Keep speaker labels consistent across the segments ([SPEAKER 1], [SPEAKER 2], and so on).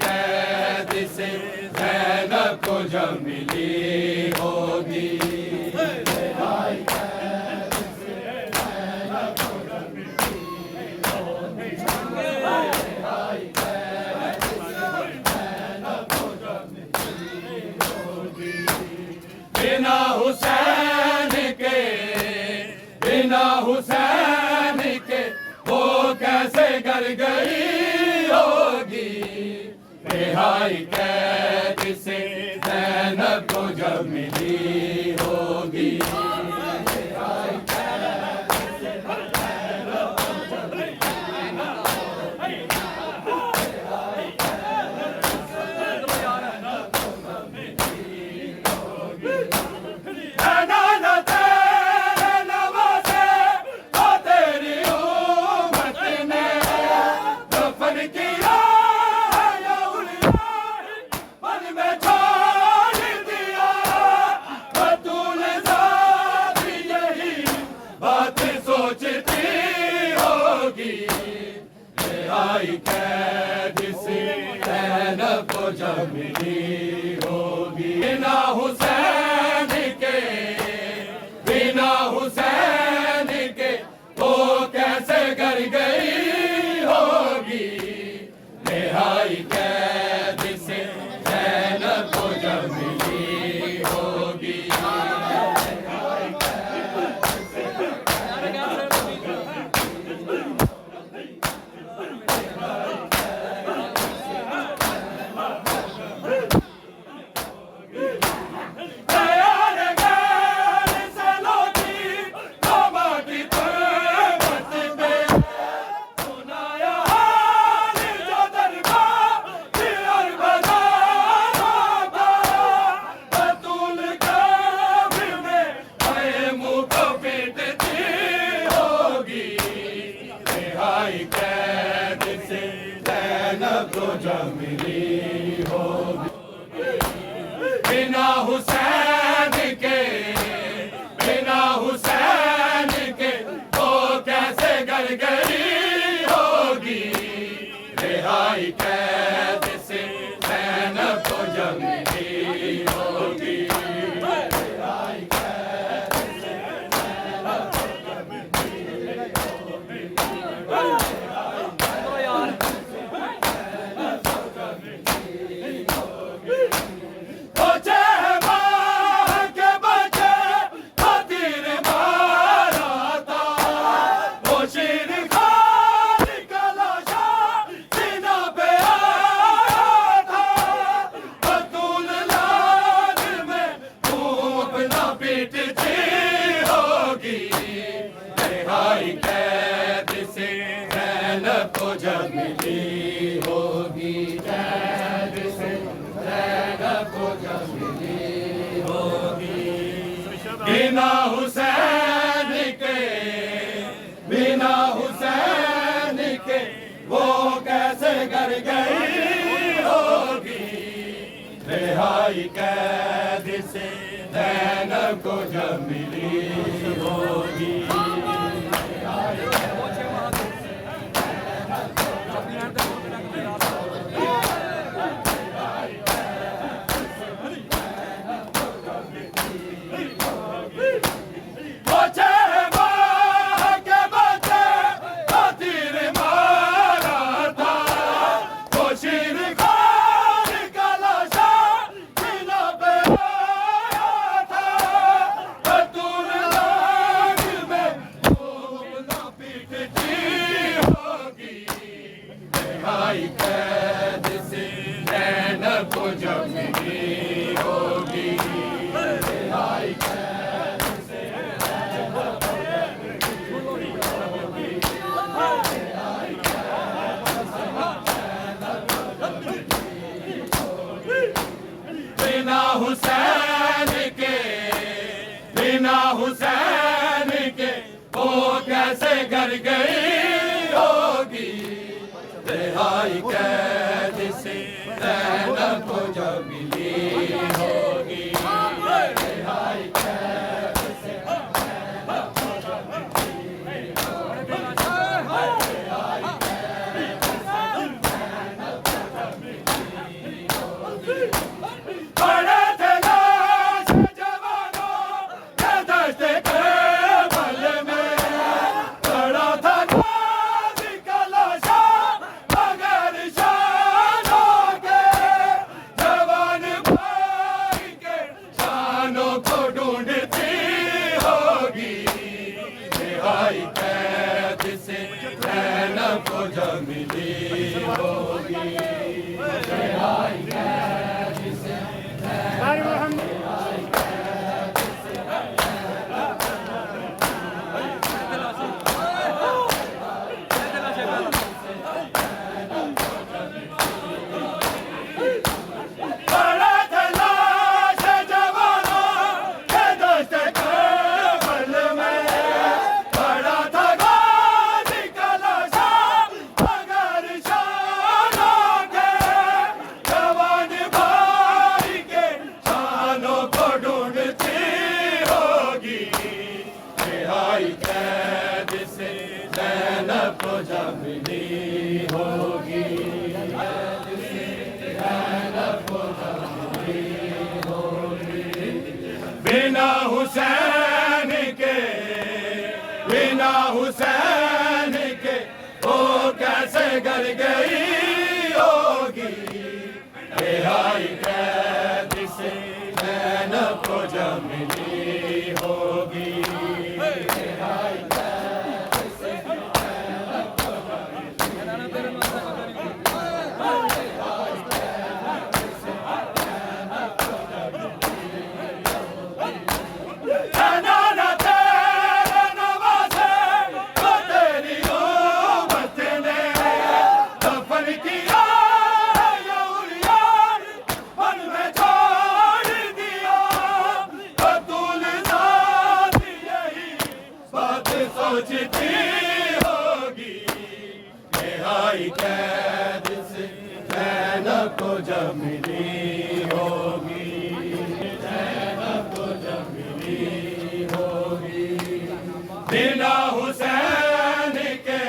[SPEAKER 1] कैद से ज़ैनब को जब मिली होगी, रिहाई कैद से ज़ैनब को जब मिली होगी, रिहाई कैद से ज़ैनब को जब मिली होगी। बिना हुसैन के वो कैसे गर गई होगी, रिहाई कैद से ज़ैनब को जब मिली होगी, रिहाई कैद से ज़ैनब को जब मिली होगी, रिहाई कैद से ज़ैनब को जब मिली होगी। नाना तेरे नवासे तो तेरी उम्मत ने दफन किया रिहाई कैद से ज़ैनब को जब मिली होगी। बिना हुसैन के वो कैसे गर गई होगी, रिहाई कैद से ज़ैनब को जब मिली होगी। रिहाई कैद से ज़ैनब को जब मिली होगी। बिना हुसैन के वो कैसे गर गई होगी, रिहाई कैद से ज़ैनब को जब मिली होगी, रिहाई कैद से ज़ैनब को जब मिली होगी। रिहाई कैद से ज़ैनब को जब मिली होगी, कैद से ज़ैनब को जब मिली होगी। बिना हुसैन के वो कैसे गर गई होगी, रिहाई कैद से ज़ैनब को जब मिली होगी। कैसे घर गई होगी, रिहाई कैद से ज़ैनब को जब मिली होगी, रिहाई कैद से ज़ैनब को जब मिली होगी, रिहाई कैद से ज़ैनब को जब मिली होगी। पड़े थे लाश जवानों के दश्ते करबल में, पड़ा था गाज़ी का लाशा मगर शानों के, जवान भाई के शानों को ढूंढती होगी, रिहाई कैद से ज़ैनब को जब मिली होगी, रिहाई कैद से पड़ा था लाश जवानों के दश्ते करबल में, पड़ा था गाज़ी का लाशा मगर शानों के, जवान भाई के शानों को ढूंढती होगी, रिहाई कैद से ज़ैनब को जब मिली होगी, ज़ैनब को जब मिली होगी। बिना हुसैन के, बिना हुसैन के वो कैसे घर गई होगी, रिहाई कैद से ज़ैनब को जब मिली होगी, रिहाई कैद से ज़ैनब को जब मिली होगी, रिहाई कैद से ज़ैनब को जब मिली होगी। जनाना तेरे नवाज़े को तेरी उम्मत ने दफन किया है यौलियार मन में छोड़ दिया, बतूल ज़ात यही बात सोचती होगी, रिहाई कैद से ज़ैनब को जब मिली होगी, ज़ैनब को जब मिली होगी। बिना हुसैन के,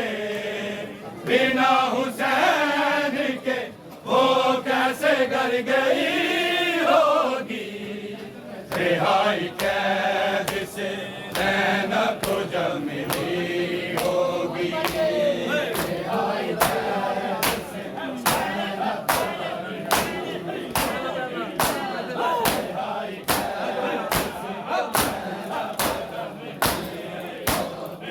[SPEAKER 1] बिना हुसैन के वो कैसे घर गई होगी, रिहाई कैद से ज़ैनब को जब मिली होगी, रिहाई कैद से ज़ैनब को जब मिली होगी, रिहाई कैद से ज़ैनब को जब मिली होगी।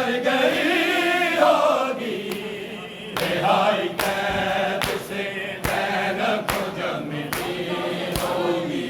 [SPEAKER 1] कर गई होगी, रिहाई कैद से ज़ैनब को जब मिली होगी।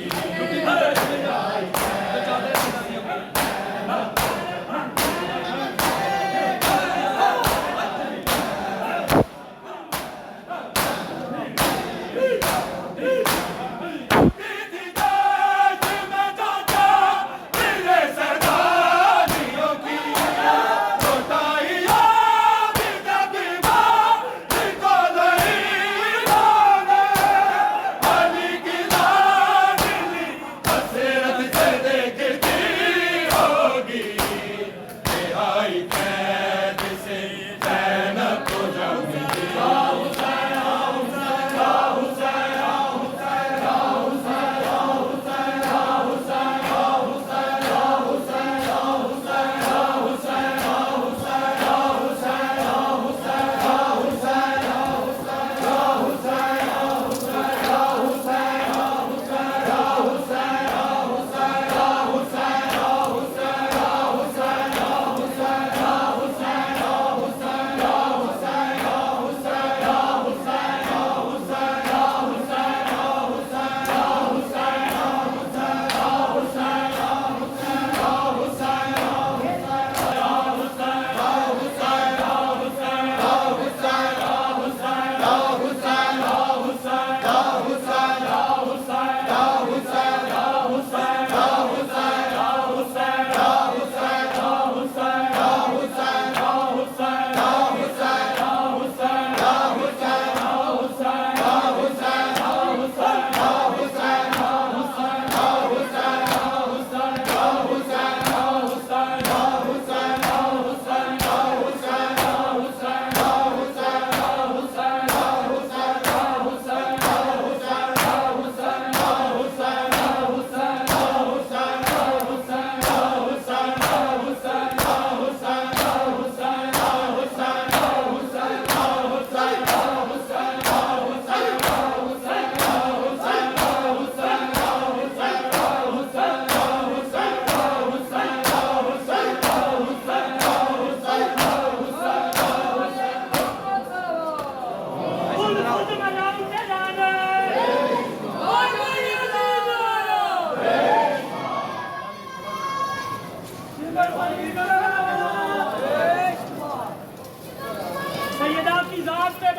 [SPEAKER 2] सैयदा की जात पे